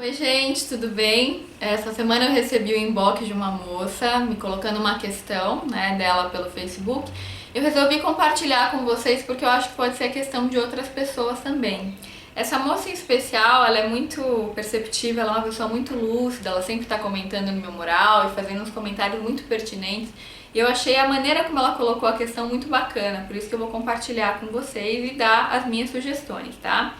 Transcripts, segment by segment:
Oi gente, tudo bem? Essa semana eu recebi o inbox de uma moça me colocando uma questão, dela pelo Facebook. Eu resolvi compartilhar com vocês porque eu acho que pode ser a questão de outras pessoas também. Essa moça em especial, ela é muito perceptiva, ela é uma pessoa muito lúcida, ela sempre está comentando no meu mural e fazendo uns comentários muito pertinentes. E eu achei a maneira como ela colocou a questão muito bacana, por isso que eu vou compartilhar com vocês e dar as minhas sugestões, tá?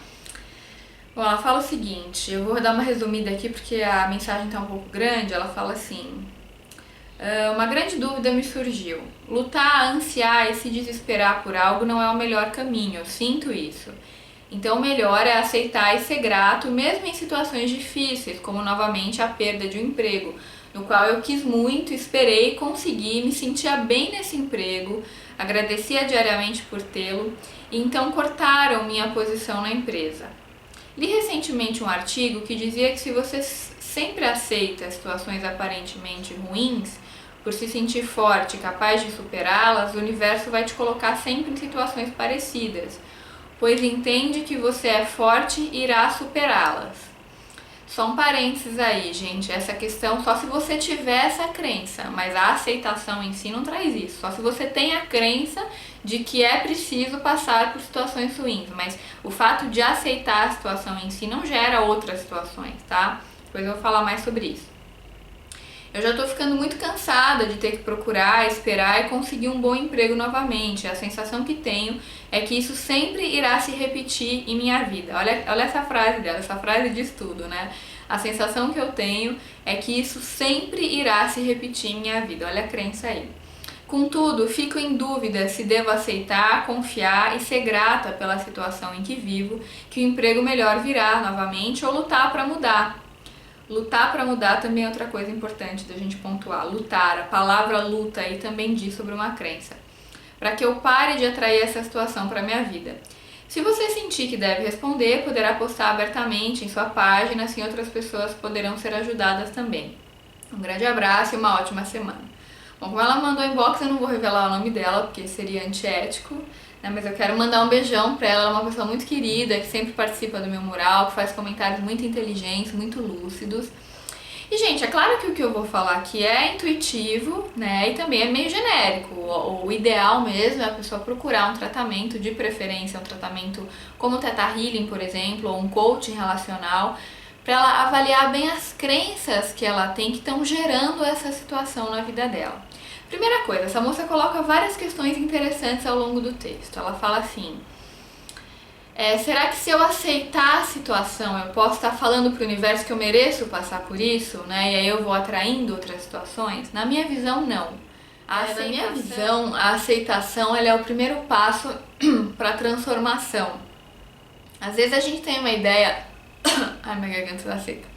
Bom, ela fala o seguinte, eu vou dar uma resumida aqui porque a mensagem está um pouco grande. Ela fala assim: uma grande dúvida me surgiu. Lutar, ansiar e se desesperar por algo não é o melhor caminho, eu sinto isso. Então o melhor é aceitar e ser grato, mesmo em situações difíceis, como novamente a perda de um emprego, no qual eu quis muito, esperei, consegui, me sentia bem nesse emprego, agradecia diariamente por tê-lo, e então cortaram minha posição na empresa. Li recentemente um artigo que dizia que se você sempre aceita situações aparentemente ruins, por se sentir forte e capaz de superá-las, o universo vai te colocar sempre em situações parecidas, pois entende que você é forte e irá superá-las. Só um parênteses aí, gente, essa questão só se você tiver essa crença, mas a aceitação em si não traz isso. Só se você tem a crença de que é preciso passar por situações ruins, mas o fato de aceitar a situação em si não gera outras situações, tá? Depois eu vou falar mais sobre isso. Eu já tô ficando muito cansada de ter que procurar, esperar e conseguir um bom emprego novamente. A sensação que tenho é que isso sempre irá se repetir em minha vida. Olha essa frase dela, essa frase diz tudo, né? A sensação que eu tenho é que isso sempre irá se repetir em minha vida. Olha a crença aí. Contudo, fico em dúvida se devo aceitar, confiar e ser grata pela situação em que vivo, que o emprego melhor virá novamente, ou lutar para mudar. Lutar para mudar também é outra coisa importante da gente pontuar. Lutar, a palavra luta aí também diz sobre uma crença. Para que eu pare de atrair essa situação para minha vida. Se você sentir que deve responder, poderá postar abertamente em sua página, assim outras pessoas poderão ser ajudadas também. Um grande abraço e uma ótima semana. Bom, como ela mandou inbox, eu não vou revelar o nome dela, porque seria antiético, né? Mas eu quero mandar um beijão pra ela. Ela é uma pessoa muito querida, que sempre participa do meu mural, que faz comentários muito inteligentes, muito lúcidos. E, gente, é claro que o que eu vou falar aqui é intuitivo, né? E também é meio genérico. O ideal mesmo é a pessoa procurar um tratamento, de preferência um tratamento como o Theta Healing, por exemplo, ou um coaching relacional, para ela avaliar bem as crenças que ela tem que estão gerando essa situação na vida dela. Primeira coisa, essa moça coloca várias questões interessantes ao longo do texto. Ela fala assim: será que se eu aceitar a situação, eu posso estar falando para o universo que eu mereço passar por isso, né? E aí eu vou atraindo outras situações? Na minha visão, não. Na minha visão, a aceitação ela é o primeiro passo para a transformação. Às vezes a gente tem uma ideia... Ai, minha garganta tá seca.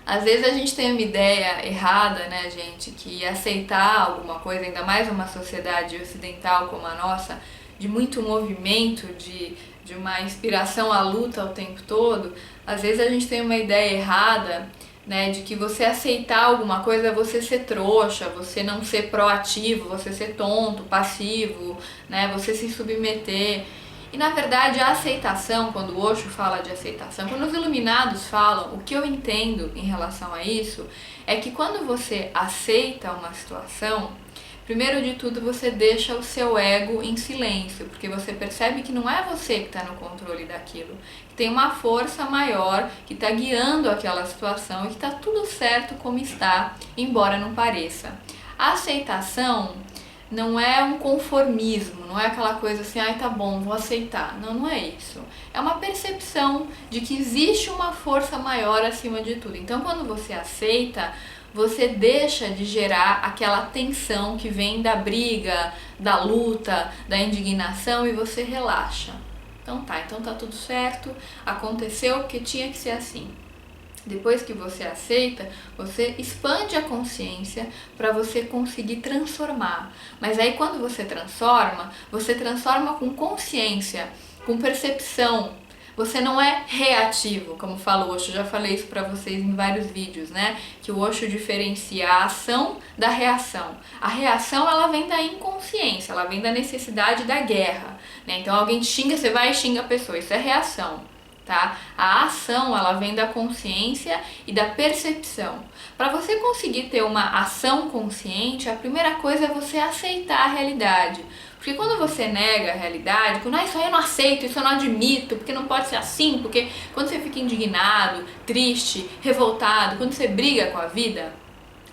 Às vezes a gente tem uma ideia errada, né, gente, que aceitar alguma coisa, ainda mais uma sociedade ocidental como a nossa, de muito movimento, de uma inspiração à luta o tempo todo, às vezes a gente tem uma ideia errada, né, de que você aceitar alguma coisa é você ser trouxa, você não ser proativo, você ser tonto, passivo, né, você se submeter. E na verdade a aceitação, quando o Osho fala de aceitação, quando os iluminados falam, o que eu entendo em relação a isso é que quando você aceita uma situação, primeiro de tudo você deixa o seu ego em silêncio, porque você percebe que não é você que está no controle daquilo, que tem uma força maior que está guiando aquela situação e que está tudo certo como está, embora não pareça. A aceitação não é um conformismo, não é aquela coisa assim, ai tá bom, vou aceitar. Não, não é isso. É uma percepção de que existe uma força maior acima de tudo. Então quando você aceita, você deixa de gerar aquela tensão que vem da briga, da luta, da indignação, e você relaxa. Então tá tudo certo, aconteceu porque tinha que ser assim. Depois que você aceita, você expande a consciência para você conseguir transformar. Mas aí quando você transforma com consciência, com percepção. Você não é reativo, como fala o Osho. Já falei isso para vocês em vários vídeos, né? Que o Osho diferencia a ação da reação. A reação, ela vem da inconsciência, ela vem da necessidade da guerra, né? Então alguém te xinga, você vai e xinga a pessoa, isso é reação. tá? A ação, ela vem da consciência e da percepção. Para você conseguir ter uma ação consciente, a primeira coisa é você aceitar a realidade. Porque quando você nega a realidade, quando isso aí eu não aceito, isso eu não admito, porque não pode ser assim, porque quando você fica indignado, triste, revoltado, quando você briga com a vida,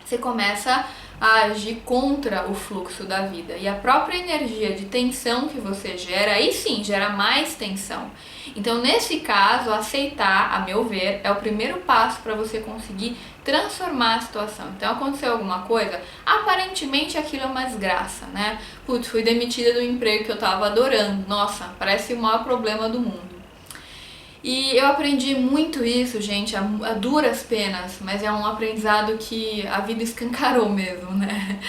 você começa a agir contra o fluxo da vida. E a própria energia de tensão que você gera, aí sim, gera mais tensão. Então, nesse caso, aceitar, a meu ver, é o primeiro passo para você conseguir transformar a situação. Então, aconteceu alguma coisa, aparentemente aquilo é uma desgraça, né? Putz, fui demitida do emprego que eu tava adorando. Nossa, parece o maior problema do mundo. E eu aprendi muito isso, gente, a duras penas, mas é um aprendizado que a vida escancarou mesmo, né,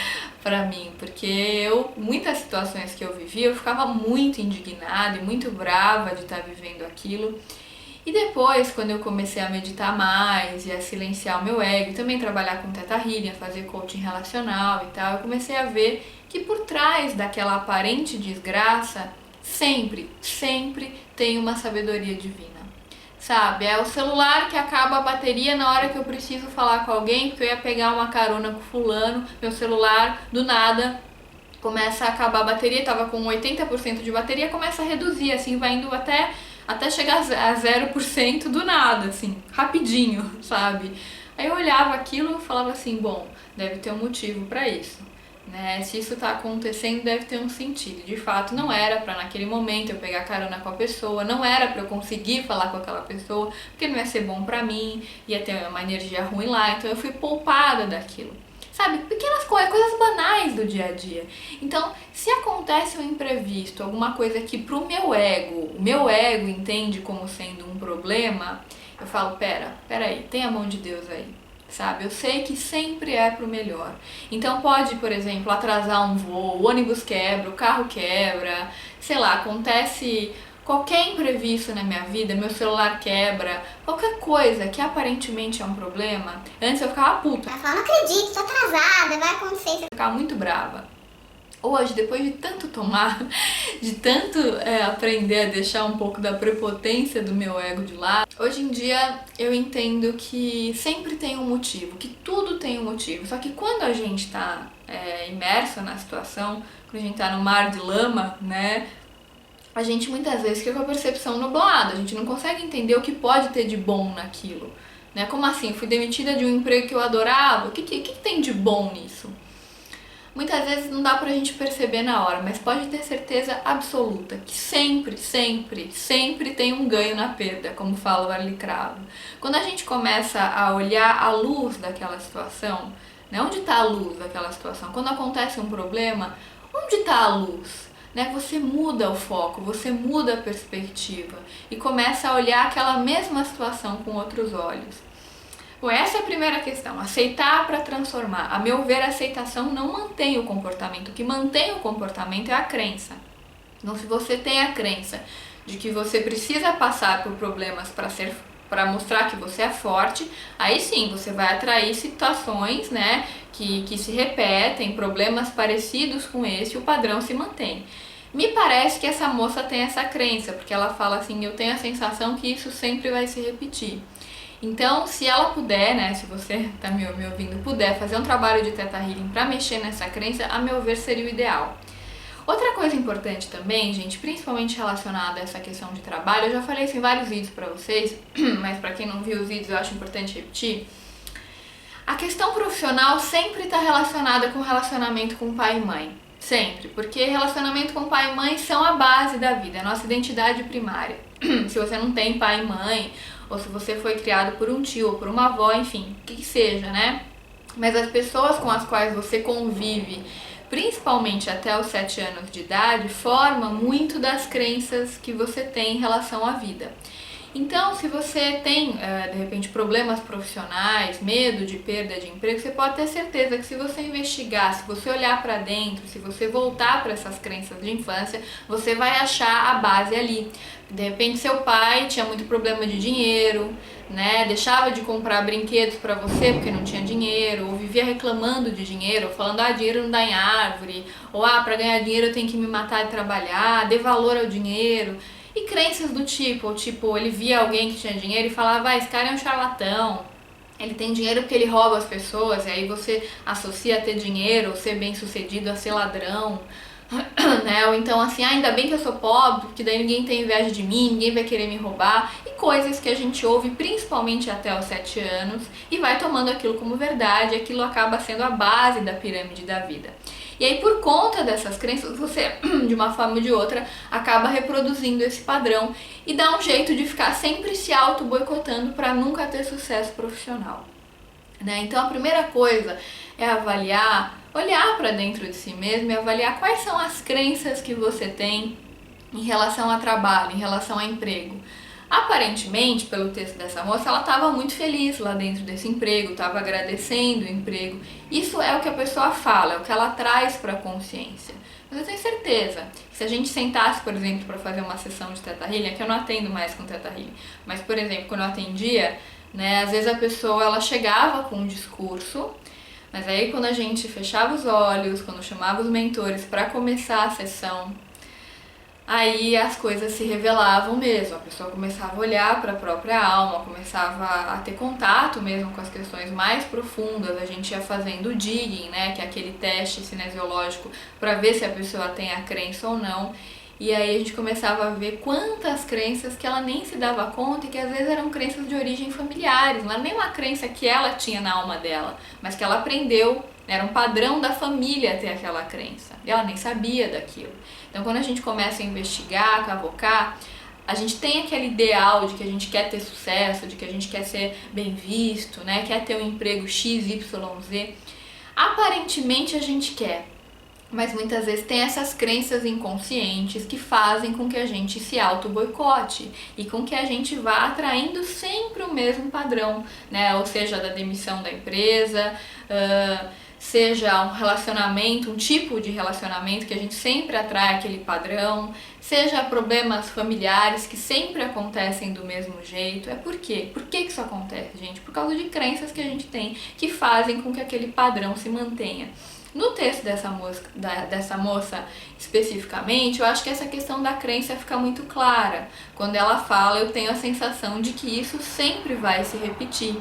pra mim, porque muitas situações que eu vivi, eu ficava muito indignada e muito brava de estar vivendo aquilo. E depois, quando eu comecei a meditar mais e a silenciar o meu ego, e também trabalhar com Theta Healing, a fazer coaching relacional e tal, eu comecei a ver que por trás daquela aparente desgraça, sempre tem uma sabedoria divina. Sabe, é o celular que acaba a bateria na hora que eu preciso falar com alguém, porque eu ia pegar uma carona com fulano, meu celular, do nada, começa a acabar a bateria, tava com 80% de bateria, começa a reduzir, assim, vai indo até chegar a 0% do nada, assim, rapidinho, sabe? Aí eu olhava aquilo e falava assim, bom, deve ter um motivo pra isso. Né? Se isso tá acontecendo, deve ter um sentido. De fato, não era pra naquele momento eu pegar carona com a pessoa, não era pra eu conseguir falar com aquela pessoa, porque não ia ser bom pra mim, ia ter uma energia ruim lá, então eu fui poupada daquilo. Sabe, pequenas coisas banais do dia a dia. Então, se acontece um imprevisto, alguma coisa que pro o meu ego entende como sendo um problema, eu falo, pera aí, tem a mão de Deus aí. Sabe, eu sei que sempre é pro melhor. Então pode, por exemplo, atrasar um voo, o ônibus quebra, o carro quebra, sei lá, acontece qualquer imprevisto na minha vida, meu celular quebra, qualquer coisa que aparentemente é um problema. Antes eu ficava puta. Ela fala, não acredito, tô atrasada, vai acontecer. Eu ficava muito brava. Hoje, depois de tanto tomar, de tanto aprender a deixar um pouco da prepotência do meu ego de lado, hoje em dia eu entendo que sempre tem um motivo, que tudo tem um motivo. Só que quando a gente tá imerso na situação, quando a gente tá no mar de lama, né, a gente muitas vezes fica com a percepção nublada, a gente não consegue entender o que pode ter de bom naquilo. Né? Como assim? Fui demitida de um emprego que eu adorava? O que tem de bom nisso? Muitas vezes não dá pra gente perceber na hora, mas pode ter certeza absoluta que sempre tem um ganho na perda, como fala o Arlie Cravo. Quando a gente começa a olhar a luz daquela situação, né, onde está a luz daquela situação? Quando acontece um problema, onde está a luz? Né, você muda o foco, você muda a perspectiva e começa a olhar aquela mesma situação com outros olhos. Bom, essa é a primeira questão, aceitar para transformar. A meu ver, a aceitação não mantém o comportamento. O que mantém o comportamento é a crença. Então, se você tem a crença de que você precisa passar por problemas para mostrar que você é forte, aí sim, você vai atrair situações, né, que se repetem, problemas parecidos com esse, e o padrão se mantém. Me parece que essa moça tem essa crença, porque ela fala assim, eu tenho a sensação que isso sempre vai se repetir. Então, se ela puder, né, se você tá me ouvindo, puder fazer um trabalho de Theta Healing para mexer nessa crença, a meu ver seria o ideal. Outra coisa importante também, gente, principalmente relacionada a essa questão de trabalho, eu já falei isso em vários vídeos para vocês, mas para quem não viu os vídeos eu acho importante repetir. A questão profissional sempre está relacionada com relacionamento com pai e mãe. Sempre, porque relacionamento com pai e mãe são a base da vida, a nossa identidade primária. Se você não tem pai e mãe, ou se você foi criado por um tio ou por uma avó, enfim, o que seja, né? Mas as pessoas com as quais você convive, principalmente até os 7 anos de idade, formam muito das crenças que você tem em relação à vida. Então, se você tem, de repente, problemas profissionais, medo de perda de emprego, você pode ter certeza que se você investigar, se você olhar para dentro, se você voltar para essas crenças de infância, você vai achar a base ali. De repente, seu pai tinha muito problema de dinheiro, né? Deixava de comprar brinquedos para você porque não tinha dinheiro, ou vivia reclamando de dinheiro, ou falando, dinheiro não dá em árvore, ou para ganhar dinheiro eu tenho que me matar de trabalhar, dê valor ao dinheiro. E crenças do tipo, ele via alguém que tinha dinheiro e falava, esse cara é um charlatão, ele tem dinheiro porque ele rouba as pessoas, e aí você associa a ter dinheiro, ou ser bem sucedido, a ser ladrão, né? Ou então assim, ainda bem que eu sou pobre, porque daí ninguém tem inveja de mim, ninguém vai querer me roubar, e coisas que a gente ouve principalmente até os 7 anos e vai tomando aquilo como verdade, e aquilo acaba sendo a base da pirâmide da vida. E aí, por conta dessas crenças, você, de uma forma ou de outra, acaba reproduzindo esse padrão e dá um jeito de ficar sempre se auto-boicotando para nunca ter sucesso profissional. Né? Então, a primeira coisa é avaliar, olhar para dentro de si mesmo e avaliar quais são as crenças que você tem em relação a trabalho, em relação a emprego. Aparentemente, pelo texto dessa moça, ela estava muito feliz lá dentro desse emprego, estava agradecendo o emprego. Isso é o que a pessoa fala, é o que ela traz para a consciência. Mas eu tenho certeza que se a gente sentasse, por exemplo, para fazer uma sessão de Theta Healing, que eu não atendo mais com Theta Healing, mas, por exemplo, quando eu atendia, né, às vezes a pessoa ela chegava com um discurso, mas aí quando a gente fechava os olhos, quando chamava os mentores para começar a sessão, aí as coisas se revelavam mesmo, a pessoa começava a olhar para a própria alma, começava a ter contato mesmo com as questões mais profundas, a gente ia fazendo o digging, né, que é aquele teste cinesiológico para ver se a pessoa tem a crença ou não, e aí a gente começava a ver quantas crenças que ela nem se dava conta e que às vezes eram crenças de origem familiares, não era nem uma crença que ela tinha na alma dela, mas que ela aprendeu, era um padrão da família ter aquela crença, e ela nem sabia daquilo. Então, quando a gente começa a investigar, a cavocar, a gente tem aquele ideal de que a gente quer ter sucesso, de que a gente quer ser bem visto, né? Quer ter um emprego X, Y, Z. Aparentemente a gente quer, mas muitas vezes tem essas crenças inconscientes que fazem com que a gente se auto-boicote e com que a gente vá atraindo sempre o mesmo padrão, né? Ou seja, da demissão da empresa, seja um relacionamento, um tipo de relacionamento que a gente sempre atrai aquele padrão, seja problemas familiares que sempre acontecem do mesmo jeito. É por quê? Por que isso acontece, gente? Por causa de crenças que a gente tem que fazem com que aquele padrão se mantenha. No texto dessa moça especificamente, eu acho que essa questão da crença fica muito clara. Quando ela fala, eu tenho a sensação de que isso sempre vai se repetir.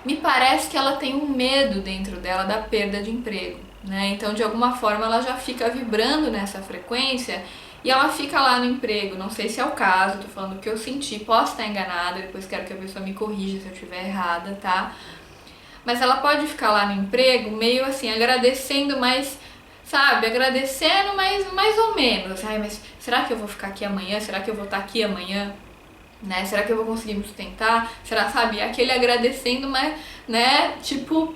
Me parece que ela tem um medo dentro dela da perda de emprego, né? Então, de alguma forma, ela já fica vibrando nessa frequência e ela fica lá no emprego. Não sei se é o caso, tô falando o que eu senti, posso estar enganada, depois quero que a pessoa me corrija se eu estiver errada, tá? Mas ela pode ficar lá no emprego meio assim, agradecendo, mas, sabe, agradecendo, mas mais ou menos. Ai, mas será que eu vou ficar aqui amanhã? Será que eu vou estar aqui amanhã? Né? Será que eu vou conseguir me sustentar? Será, sabe, aquele agradecendo, mas, né, tipo,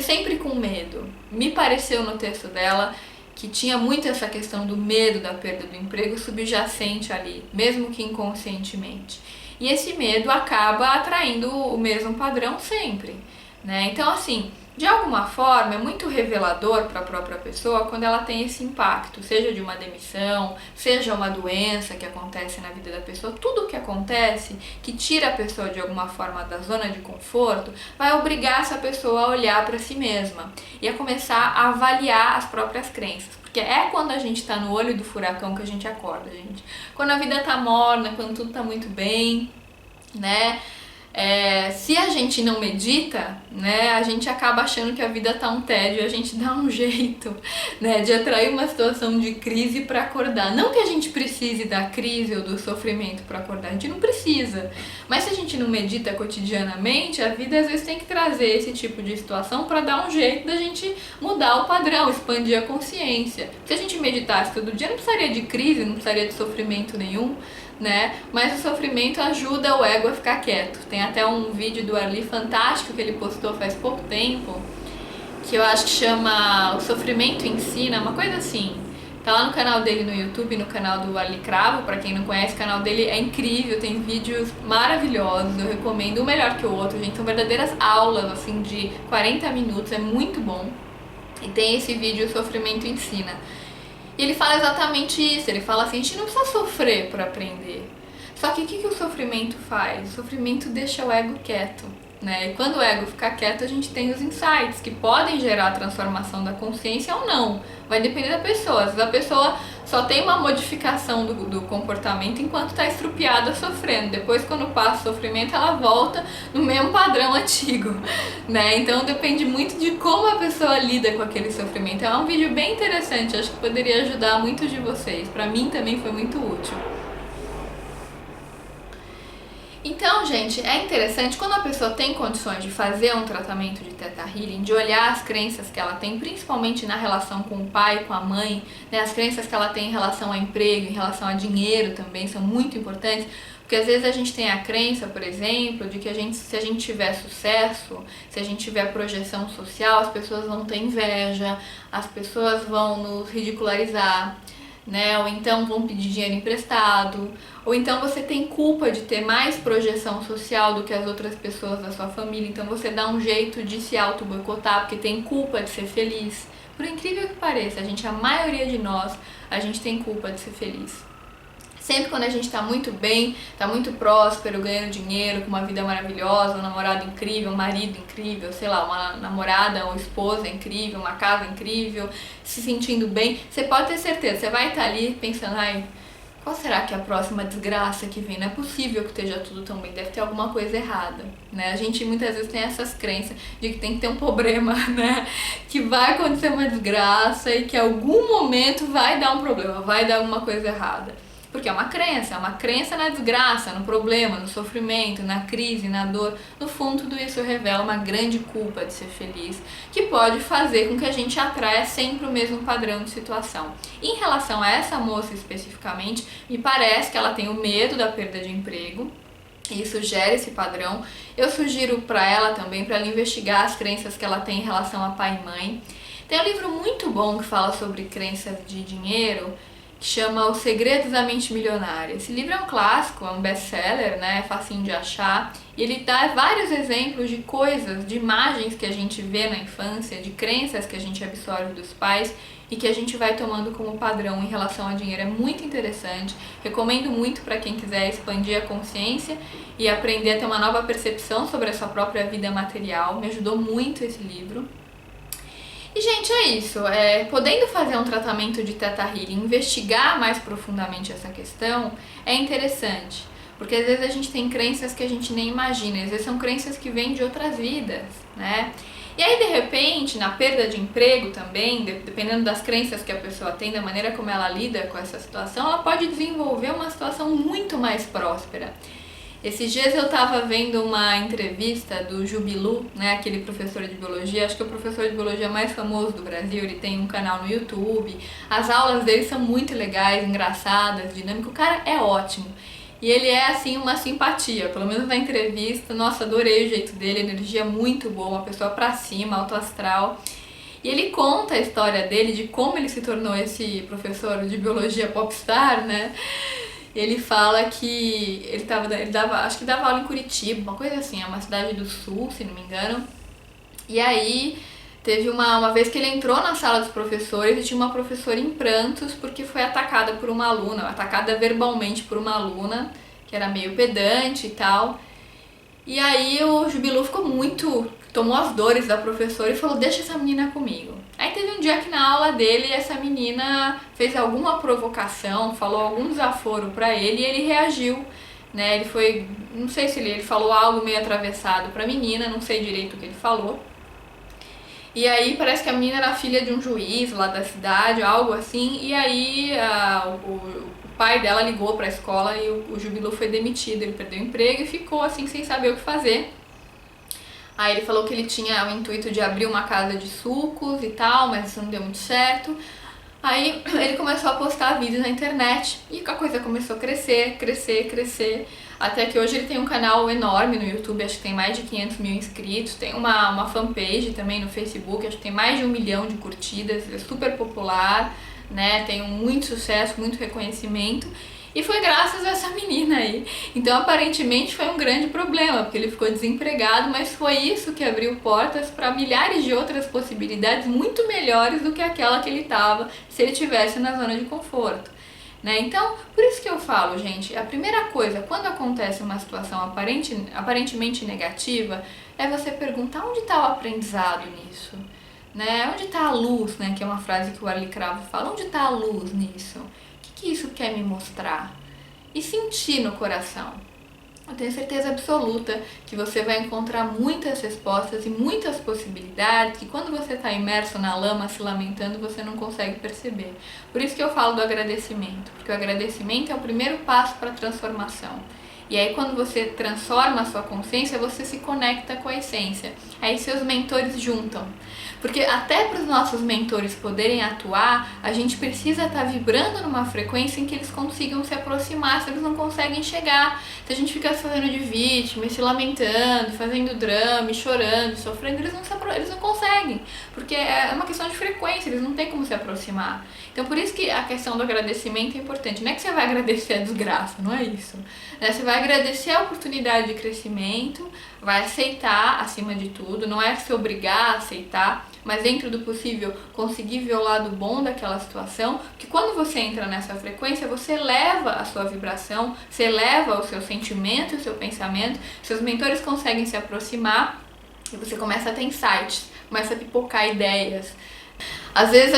sempre com medo. Me pareceu no texto dela que tinha muito essa questão do medo da perda do emprego subjacente ali, mesmo que inconscientemente. E esse medo acaba atraindo o mesmo padrão sempre, né? Então, assim, de alguma forma é muito revelador para a própria pessoa quando ela tem esse impacto, seja de uma demissão, seja uma doença que acontece na vida da pessoa. Tudo que acontece que tira a pessoa de alguma forma da zona de conforto vai obrigar essa pessoa a olhar para si mesma e a começar a avaliar as próprias crenças. Porque é quando a gente tá no olho do furacão que a gente acorda, gente. Quando a vida tá morna, quando tudo tá muito bem, né? Se a gente não medita, né, a gente acaba achando que a vida tá um tédio, a gente dá um jeito, né, de atrair uma situação de crise para acordar. Não que a gente precise da crise ou do sofrimento para acordar, a gente não precisa. Mas se a gente não medita cotidianamente, a vida às vezes tem que trazer esse tipo de situação para dar um jeito da gente mudar o padrão, expandir a consciência. Se a gente meditasse todo dia, não precisaria de crise, não precisaria de sofrimento nenhum, né? Mas o sofrimento ajuda o ego a ficar quieto. Tem até um vídeo do Arli fantástico que ele postou faz pouco tempo, que eu acho que chama O Sofrimento Ensina, uma coisa assim. Tá lá no canal dele no YouTube, no canal do Arli Cravo. Pra quem não conhece, o canal dele é incrível, tem vídeos maravilhosos, eu recomendo, um melhor que o outro, gente. São verdadeiras aulas, assim, de 40 minutos, é muito bom. E tem esse vídeo, O Sofrimento Ensina. E ele fala exatamente isso, ele fala assim, a gente não precisa sofrer para aprender. Só que o que o sofrimento faz? O sofrimento deixa o ego quieto, né? E quando o ego fica quieto, a gente tem os insights, que podem gerar a transformação da consciência ou não. Vai depender da pessoa. Às vezes a pessoa só tem uma modificação do comportamento enquanto está estrupiada sofrendo. Depois, quando passa o sofrimento, ela volta no mesmo padrão antigo, né? Então depende muito de como a pessoa lida com aquele sofrimento. É um vídeo bem interessante, acho que poderia ajudar muitos de vocês. Pra mim também foi muito útil. Então, gente, é interessante quando a pessoa tem condições de fazer um tratamento de Theta Healing, de olhar as crenças que ela tem, principalmente na relação com o pai, com a mãe, né? As crenças que ela tem em relação a emprego, em relação a dinheiro também são muito importantes, porque às vezes a gente tem a crença, por exemplo, de que se a gente tiver sucesso, se a gente tiver projeção social, as pessoas vão ter inveja, as pessoas vão nos ridicularizar, né? Ou então vão pedir dinheiro emprestado, ou então você tem culpa de ter mais projeção social do que as outras pessoas da sua família, então você dá um jeito de se auto-boicotar porque tem culpa de ser feliz. Por incrível que pareça, a maioria de nós, a gente tem culpa de ser feliz. Sempre quando a gente tá muito bem, tá muito próspero, ganhando dinheiro, com uma vida maravilhosa, um namorado incrível, um marido incrível, sei lá, uma namorada ou esposa incrível, uma casa incrível, se sentindo bem, você pode ter certeza, você vai estar ali pensando, ai, qual será que é a próxima desgraça que vem? Não é possível que esteja tudo tão bem, deve ter alguma coisa errada, né? A gente muitas vezes tem essas crenças de que tem que ter um problema, né? Que vai acontecer uma desgraça e que em algum momento vai dar um problema, vai dar alguma coisa errada. Porque é uma crença na desgraça, no problema, no sofrimento, na crise, na dor. No fundo, tudo isso revela uma grande culpa de ser feliz, que pode fazer com que a gente atraia sempre o mesmo padrão de situação. Em relação a essa moça especificamente, me parece que ela tem o medo da perda de emprego, e isso gera esse padrão. Eu sugiro para ela também, para ela investigar as crenças que ela tem em relação a pai e mãe. Tem um livro muito bom que fala sobre crenças de dinheiro, que chama Os Segredos da Mente Milionária. Esse livro é um clássico, é um best-seller, né? É facinho de achar. E ele dá vários exemplos de coisas, de imagens que a gente vê na infância, de crenças que a gente absorve dos pais e que a gente vai tomando como padrão em relação a dinheiro. É muito interessante. Recomendo muito para quem quiser expandir a consciência e aprender a ter uma nova percepção sobre a sua própria vida material. Me ajudou muito esse livro. E, gente, é isso. Podendo fazer um tratamento de Theta Healing, investigar mais profundamente essa questão, é interessante. Porque às vezes a gente tem crenças que a gente nem imagina, às vezes são crenças que vêm de outras vidas, né? E aí, de repente, na perda de emprego também, dependendo das crenças que a pessoa tem, da maneira como ela lida com essa situação, ela pode desenvolver uma situação muito mais próspera. Esses dias eu estava vendo uma entrevista do Jubilu, né, aquele professor de biologia, acho que é o professor de biologia mais famoso do Brasil, ele tem um canal no YouTube, as aulas dele são muito legais, engraçadas, dinâmicas, o cara é ótimo. E ele é, assim, uma simpatia, pelo menos na entrevista, nossa, adorei o jeito dele, energia muito boa, uma pessoa pra cima, alto astral. E ele conta a história dele, de como ele se tornou esse professor de biologia popstar, né? Ele fala que ele dava aula em Curitiba, uma coisa assim, é uma cidade do sul, se não me engano. E aí teve uma vez que ele entrou na sala dos professores e tinha uma professora em prantos porque foi atacada por uma aluna, atacada verbalmente por uma aluna, que era meio pedante e tal. E aí o Jubilu tomou as dores da professora e falou, deixa essa menina comigo. Aí teve um dia que na aula dele essa menina fez alguma provocação, falou algum desaforo pra ele e ele reagiu, né? Ele foi, não sei se ele falou algo meio atravessado pra menina, não sei direito o que ele falou. E aí parece que a menina era filha de um juiz lá da cidade, algo assim, e aí o pai dela ligou pra escola e o Jubilu foi demitido, ele perdeu o emprego e ficou assim sem saber o que fazer. Aí ele falou que ele tinha o intuito de abrir uma casa de sucos e tal, mas isso não deu muito certo. Aí ele começou a postar vídeos na internet e a coisa começou a crescer, até que hoje ele tem um canal enorme no YouTube, acho que tem mais de 500 mil inscritos, tem uma fanpage também no Facebook, acho que tem mais de 1 milhão de curtidas, é super popular, né? Tem muito sucesso, muito reconhecimento. E foi graças a essa menina aí. Então aparentemente foi um grande problema, porque ele ficou desempregado, mas foi isso que abriu portas para milhares de outras possibilidades muito melhores do que aquela que ele estava se ele estivesse na zona de conforto, né? Então, por isso que eu falo, gente, a primeira coisa, quando acontece uma situação aparentemente negativa, é você perguntar onde está o aprendizado nisso. né? Onde está a luz, né? Que é uma frase que o Arlie Cravo fala. Onde está a luz nisso? O que isso quer me mostrar? E sentir no coração. Eu tenho certeza absoluta que você vai encontrar muitas respostas e muitas possibilidades que quando você está imerso na lama, se lamentando, você não consegue perceber. Por isso que eu falo do agradecimento, porque o agradecimento é o primeiro passo para a transformação. E aí quando você transforma a sua consciência, você se conecta com a essência. Aí seus mentores juntam. Porque até para os nossos mentores poderem atuar, a gente precisa estar vibrando numa frequência em que eles consigam se aproximar, se eles não conseguem chegar. Se a gente fica se fazendo de vítima, se lamentando, fazendo drama, chorando, sofrendo, eles não conseguem. Porque é uma questão de frequência, eles não têm como se aproximar. Então por isso que a questão do agradecimento é importante. Não é que você vai agradecer a desgraça, não é isso. Você vai agradecer a oportunidade de crescimento, vai aceitar acima de tudo, não é se obrigar a aceitar, mas dentro do possível conseguir ver o lado bom daquela situação, que quando você entra nessa frequência, você eleva a sua vibração, você eleva o seu sentimento, o seu pensamento, seus mentores conseguem se aproximar e você começa a ter insights, começa a pipocar ideias. Às vezes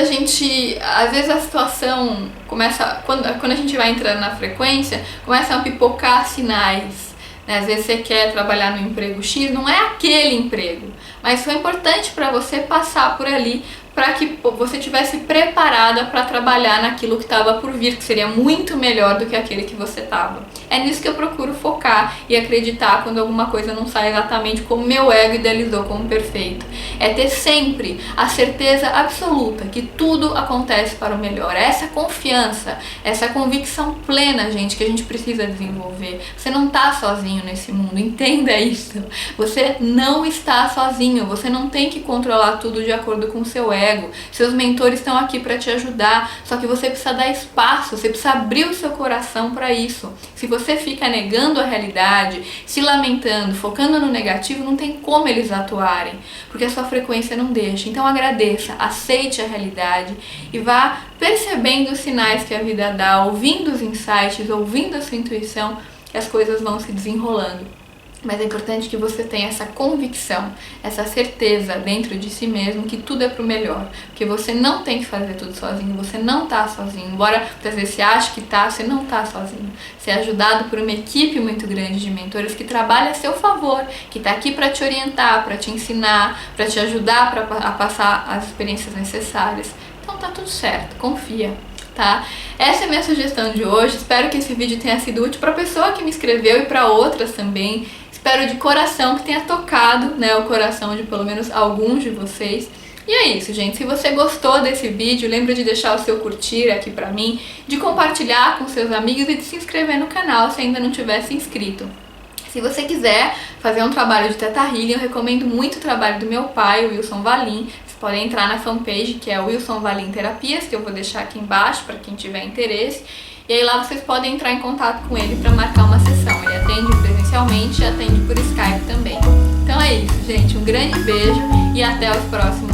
a situação começa, quando a gente vai entrando na frequência, começam a pipocar sinais, né? Às vezes você quer trabalhar no emprego X, não é aquele emprego, mas foi importante para você passar por ali para que você estivesse preparada para trabalhar naquilo que estava por vir, que seria muito melhor do que aquele que você estava. É nisso que eu procuro focar e acreditar quando alguma coisa não sai exatamente como meu ego idealizou como perfeito. É ter sempre a certeza absoluta que tudo acontece para o melhor. É essa confiança, essa convicção plena, gente, que a gente precisa desenvolver. Você não está sozinho nesse mundo, entenda isso. Você não está sozinho, você não tem que controlar tudo de acordo com o seu ego. Seus mentores estão aqui para te ajudar, só que você precisa dar espaço, você precisa abrir o seu coração para isso. Se você fica negando a realidade, se lamentando, focando no negativo, não tem como eles atuarem, porque a sua frequência não deixa. Então agradeça, aceite a realidade e vá percebendo os sinais que a vida dá, ouvindo os insights, ouvindo a sua intuição, que as coisas vão se desenrolando. Mas é importante que você tenha essa convicção, essa certeza dentro de si mesmo que tudo é pro melhor. Porque você não tem que fazer tudo sozinho, você não tá sozinho. Embora muitas vezes você ache que tá, você não tá sozinho. Você é ajudado por uma equipe muito grande de mentores que trabalha a seu favor, que tá aqui para te orientar, para te ensinar, para te ajudar a passar as experiências necessárias. Então tá tudo certo, confia. Tá? Essa é a minha sugestão de hoje. Espero que esse vídeo tenha sido útil para a pessoa que me escreveu e para outras também. Espero de coração que tenha tocado, né, o coração de pelo menos alguns de vocês. E é isso, gente. Se você gostou desse vídeo, lembra de deixar o seu curtir aqui pra mim, de compartilhar com seus amigos e de se inscrever no canal se ainda não tiver se inscrito. Se você quiser fazer um trabalho de Theta Healing, eu recomendo muito o trabalho do meu pai, o Wilson Valim. Vocês podem entrar na fanpage, que é o Wilson Valim Terapias, que eu vou deixar aqui embaixo para quem tiver interesse. E aí lá vocês podem entrar em contato com ele para marcar uma sessão. Ele atende presencialmente e atende por Skype também. Então é isso, gente. Um grande beijo e até os próximos